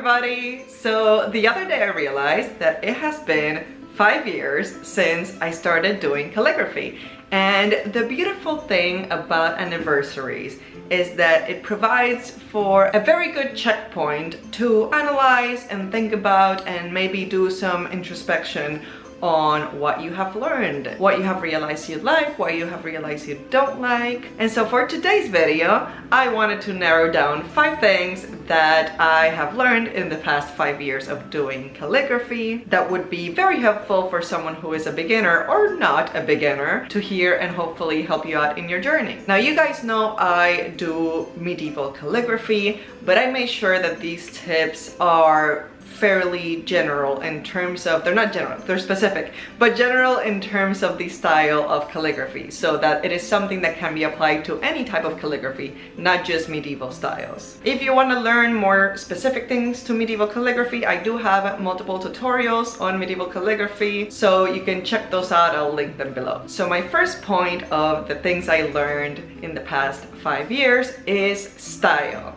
everybody! So the other day I realized that it has been 5 years since I started doing calligraphy. And the beautiful thing about anniversaries is that it provides for a very good checkpoint to analyze and think about and maybe do some introspection on what you have learned, what you have realized you like, what you have realized you don't like. And so for today's video, I wanted to narrow down 5 things that I have learned in the past 5 years of doing calligraphy that would be very helpful for someone who is a beginner or not a beginner to hear and hopefully help you out in your journey. Now you guys know I do medieval calligraphy, but I made sure that these tips are fairly general in terms of, they're not general, they're specific, but general in terms of the style of calligraphy, so that it is something that can be applied to any type of calligraphy, not just medieval styles. If you want to learn more specific things to medieval calligraphy, I do have multiple tutorials on medieval calligraphy, so you can check those out. I'll link them below. So my first point of the things I learned in the past 5 years is style.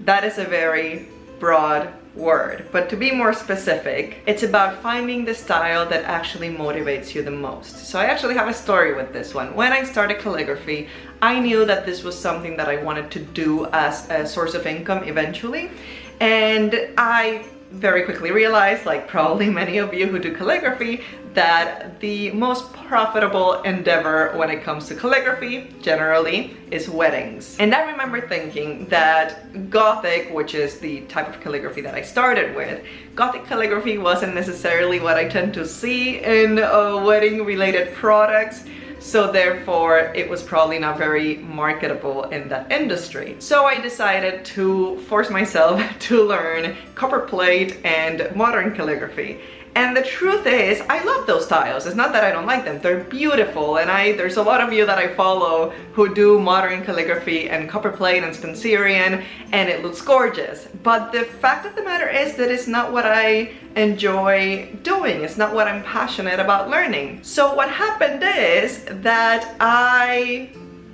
That is a very broad word, but to be more specific, it's about finding the style that actually motivates you the most. So I actually have a story with this one. When I started calligraphy, I knew that this was something that I wanted to do as a source of income eventually, and I very quickly realized, like probably many of you who do calligraphy, that the most profitable endeavor when it comes to calligraphy generally is weddings. And I remember thinking that Gothic, which is the type of calligraphy that I started with, Gothic calligraphy wasn't necessarily what I tend to see in wedding related products. So therefore, it was probably not very marketable in that industry. So I decided to force myself to learn copperplate and modern calligraphy. And the truth is, I love those styles. It's not that I don't like them. They're beautiful, and there's a lot of you that I follow who do modern calligraphy and copperplate and Spencerian, and it looks gorgeous. But the fact of the matter is that it's not what I enjoy doing. It's not what I'm passionate about learning. So what happened is that I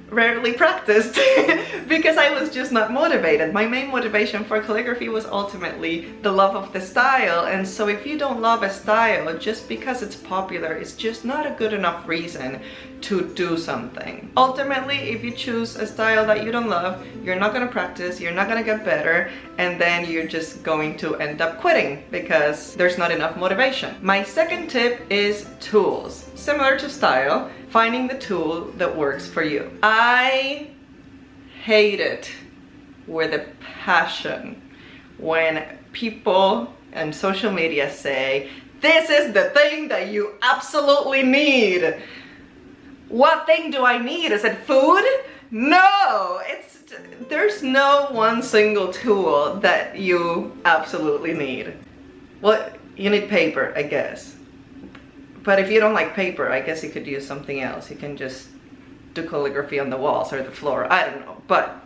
rarely practiced because I was just not motivated. My main motivation for calligraphy was ultimately the love of the style, and so if you don't love a style just because it's popular, it's just not a good enough reason to do something. Ultimately, if you choose a style that you don't love, you're not going to practice, you're not going to get better, and then you're just going to end up quitting because there's not enough motivation. My second tip is tools. Similar to style, finding the tool that works for you. I hate it with a passion when people on social media say, "This is the thing that you absolutely need." What thing do I need? Is it food? No! There's no one single tool that you absolutely need. Well, you need paper, I guess. But if you don't like paper, I guess you could use something else. You can just do calligraphy on the walls or the floor. I don't know, but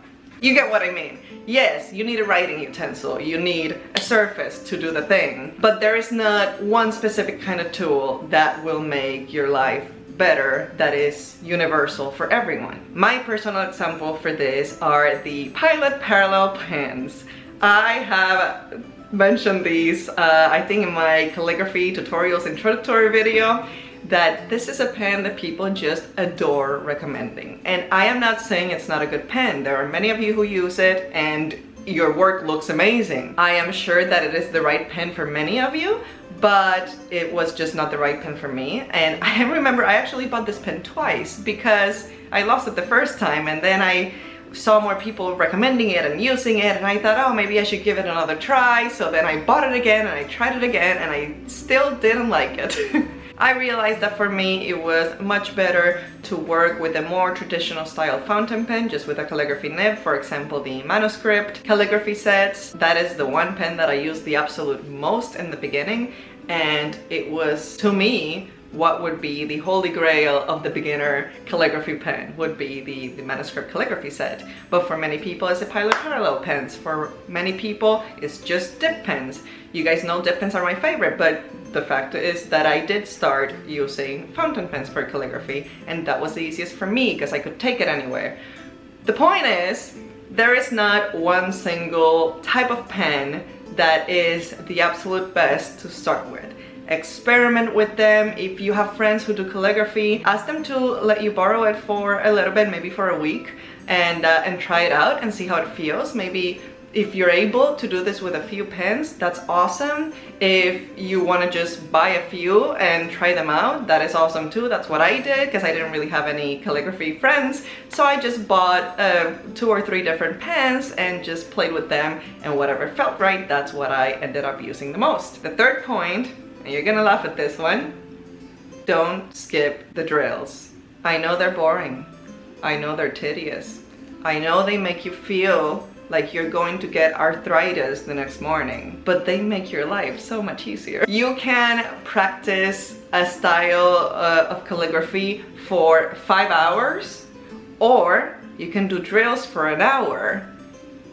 you get what I mean. Yes, you need a writing utensil. You need a surface to do the thing. But there is not one specific kind of tool that will make your life better, that is universal for everyone. My personal example for this are the Pilot Parallel pens. I have mentioned these, I think in my calligraphy tutorials introductory video, that this is a pen that people just adore recommending. And I am not saying it's not a good pen. There are many of you who use it and your work looks amazing. I am sure that it is the right pen for many of you, but it was just not the right pen for me. And I remember I actually bought this pen twice because I lost it the first time, and then I saw more people recommending it and using it, and I thought, oh, maybe I should give it another try. So then I bought it again and I tried it again, and I still didn't like it. I realized that for me it was much better to work with a more traditional style fountain pen, just with a calligraphy nib. For example, the manuscript calligraphy sets. That is the one pen that I used the absolute most in the beginning, and it was, to me, what would be the holy grail of the beginner calligraphy pen would be the manuscript calligraphy set. But for many people, it's the Pilot Parallel pens. For many people, it's just dip pens. You guys know dip pens are my favorite, but the fact is that I did start using fountain pens for calligraphy, and that was the easiest for me because I could take it anywhere. The point is, there is not one single type of pen that is the absolute best to start with. Experiment with them. If you have friends who do calligraphy, ask them to let you borrow it for a little bit, maybe for a week, and try it out and see how it feels. Maybe if you're able to do this with a few pens, that's awesome. If you want to just buy a few and try them out, that is awesome too. That's what I did, because I didn't really have any calligraphy friends. So I just bought 2 or 3 different pens and just played with them, and whatever felt right, that's what I ended up using the most. The third point, and you're gonna laugh at this one, don't skip the drills. I know they're boring. I know they're tedious. I know they make you feel like you're going to get arthritis the next morning, but they make your life so much easier. You can practice a style of calligraphy for 5 hours, or you can do drills for an hour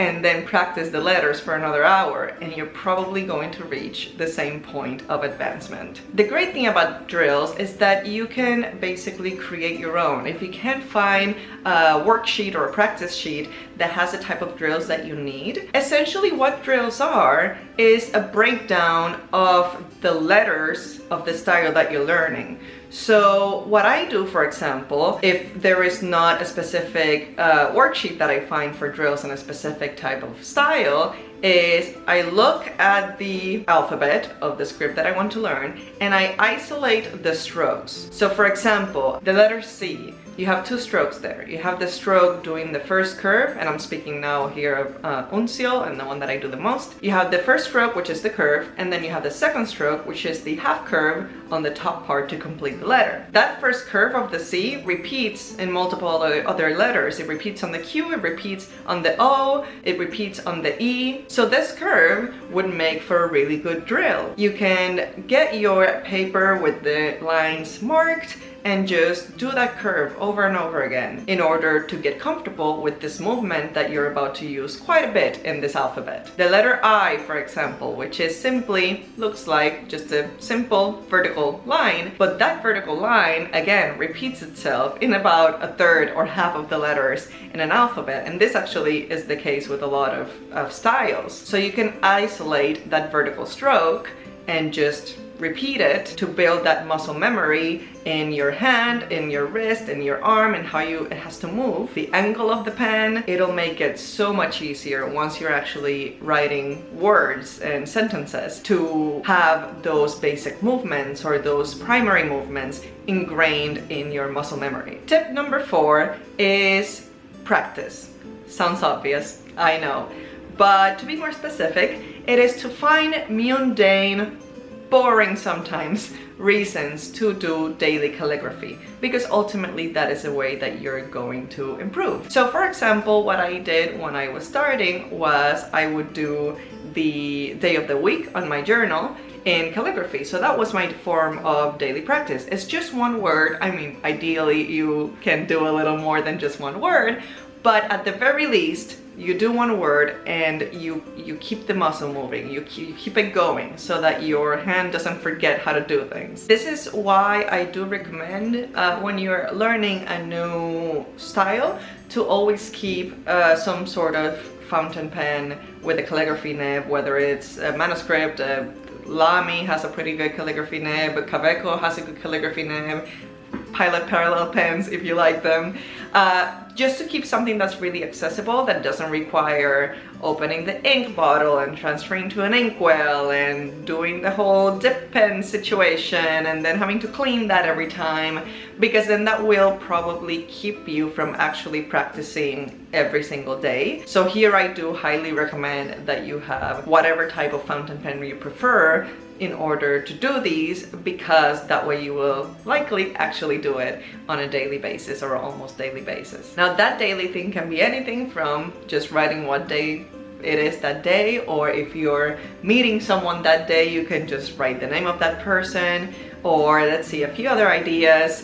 and then practice the letters for another hour, and you're probably going to reach the same point of advancement. The great thing about drills is that you can basically create your own. If you can't find a worksheet or a practice sheet that has the type of drills that you need, essentially what drills are is a breakdown of the letters of the style that you're learning. So what I do, for example, if there is not a specific worksheet that I find for drills in a specific type of style, is I look at the alphabet of the script that I want to learn and I isolate the strokes. So for example, the letter C, you have 2 strokes there. You have the stroke doing the first curve, and I'm speaking now here of Uncial and the one that I do the most. You have the first stroke, which is the curve, and then you have the second stroke, which is the half curve on the top part to complete the letter. That first curve of the C repeats in multiple other letters. It repeats on the Q, it repeats on the O, it repeats on the E. So this curve would make for a really good drill. You can get your paper with the lines marked and just do that curve over and over again in order to get comfortable with this movement that you're about to use quite a bit in this alphabet. The letter I, for example, which is simply looks like just a simple vertical line, but that vertical line again repeats itself in about a third or half of the letters in an alphabet, and this actually is the case with a lot of styles. So you can isolate that vertical stroke and just repeat it to build that muscle memory in your hand, in your wrist, in your arm, and how it has to move. The angle of the pen, it'll make it so much easier once you're actually writing words and sentences to have those basic movements or those primary movements ingrained in your muscle memory. Tip number 4 is practice. Sounds obvious, I know. But to be more specific, it is to find mundane, boring sometimes, reasons to do daily calligraphy, because ultimately that is a way that you're going to improve. So for example, what I did when I was starting was I would do the day of the week on my journal in calligraphy. So that was my form of daily practice. It's just one word. I mean, ideally you can do a little more than just one word, but at the very least, you do one word and you keep the muscle moving, you keep it going so that your hand doesn't forget how to do things. This is why I do recommend when you're learning a new style to always keep some sort of fountain pen with a calligraphy nib, whether it's a manuscript, Lamy has a pretty good calligraphy nib, Caveco has a good calligraphy nib, Pilot parallel pens if you like them, just to keep something that's really accessible, that doesn't require opening the ink bottle and transferring to an inkwell and doing the whole dip pen situation and then having to clean that every time, because then that will probably keep you from actually practicing every single day. So here I do highly recommend that you have whatever type of fountain pen you prefer in order to do these, because that way you will likely actually do it on a daily basis or almost daily basis. Now that daily thing can be anything from just writing what day it is that day, or if you're meeting someone that day, you can just write the name of that person, or let's see, a few other ideas,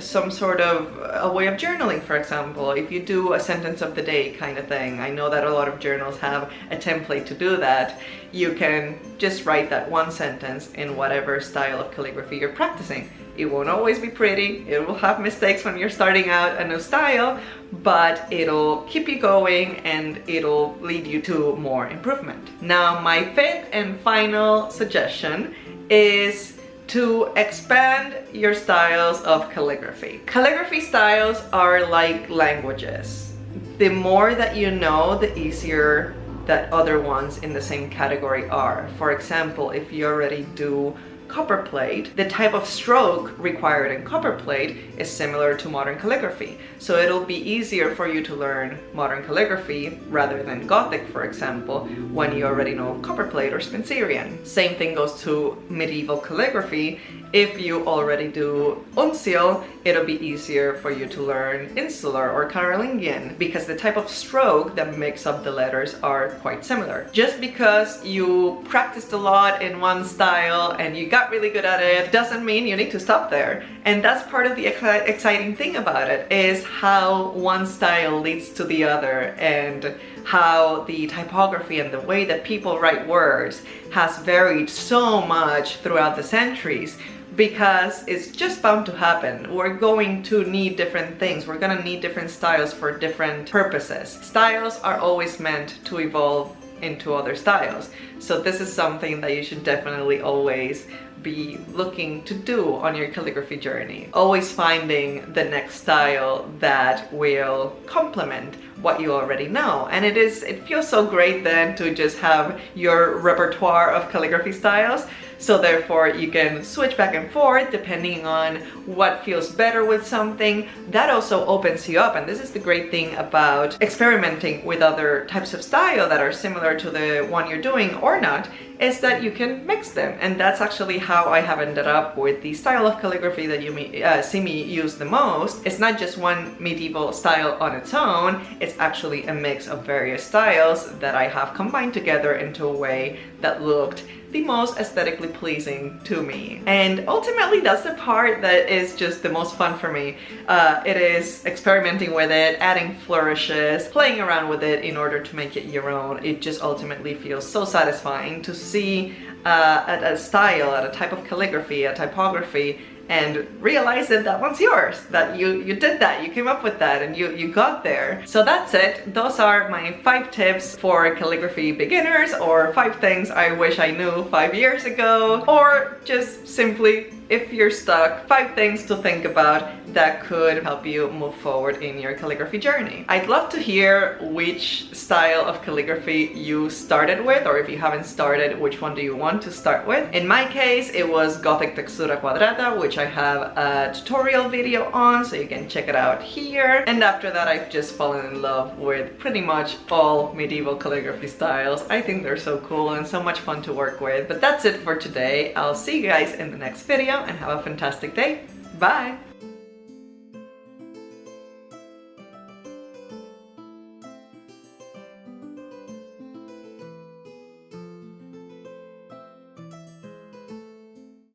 some sort of a way of journaling, for example, if you do a sentence of the day kind of thing. I know that a lot of journals have a template to do that. You can just write that one sentence in whatever style of calligraphy you're practicing. It won't always be pretty. It will have mistakes when you're starting out a new style, but it'll keep you going and it'll lead you to more improvement. Now, my fifth and final suggestion is to expand your styles of calligraphy. Calligraphy styles are like languages. The more that you know, the easier that other ones in the same category are. For example, if you already do copperplate, the type of stroke required in copperplate is similar to modern calligraphy. So it'll be easier for you to learn modern calligraphy rather than Gothic, for example, when you already know copperplate or Spencerian. Same thing goes to medieval calligraphy. If you already do Uncial, it'll be easier for you to learn Insular or Carolingian because the type of stroke that makes up the letters are quite similar. Just because you practiced a lot in one style and you got really good at it doesn't mean you need to stop there. And that's part of the exciting thing about it, is how one style leads to the other and how the typography and the way that people write words has varied so much throughout the centuries, because it's just bound to happen. We're going to need different things. We're gonna need different styles for different purposes. Styles are always meant to evolve into other styles. So this is something that you should definitely always be looking to do on your calligraphy journey. Always finding the next style that will complement what you already know. And it feels so great then to just have your repertoire of calligraphy styles. So therefore you can switch back and forth depending on what feels better with something. That also opens you up, and this is the great thing about experimenting with other types of style that are similar to the one you're doing or not, is that you can mix them. And that's actually how I have ended up with the style of calligraphy that you see me use the most. It's not just one medieval style on its own, it's actually a mix of various styles that I have combined together into a way that looked the most aesthetically pleasing to me. And ultimately that's the part that is just the most fun for me. It is experimenting with it, adding flourishes, playing around with it in order to make it your own. It just ultimately feels so satisfying to see a style, a type of calligraphy, a typography, and realize that that one's yours, that you did that, you came up with that, and you got there. So that's it. Those are my 5 tips for calligraphy beginners, or 5 things I wish I knew 5 years ago, or just simply, if you're stuck, 5 things to think about that could help you move forward in your calligraphy journey. I'd love to hear which style of calligraphy you started with, or if you haven't started, which one do you want to start with? In my case, it was Gothic Textura Quadrata, which I have a tutorial video on, so you can check it out here. And after that, I've just fallen in love with pretty much all medieval calligraphy styles. I think they're so cool and so much fun to work with. But that's it for today. I'll see you guys in the next video and have a fantastic day. Bye!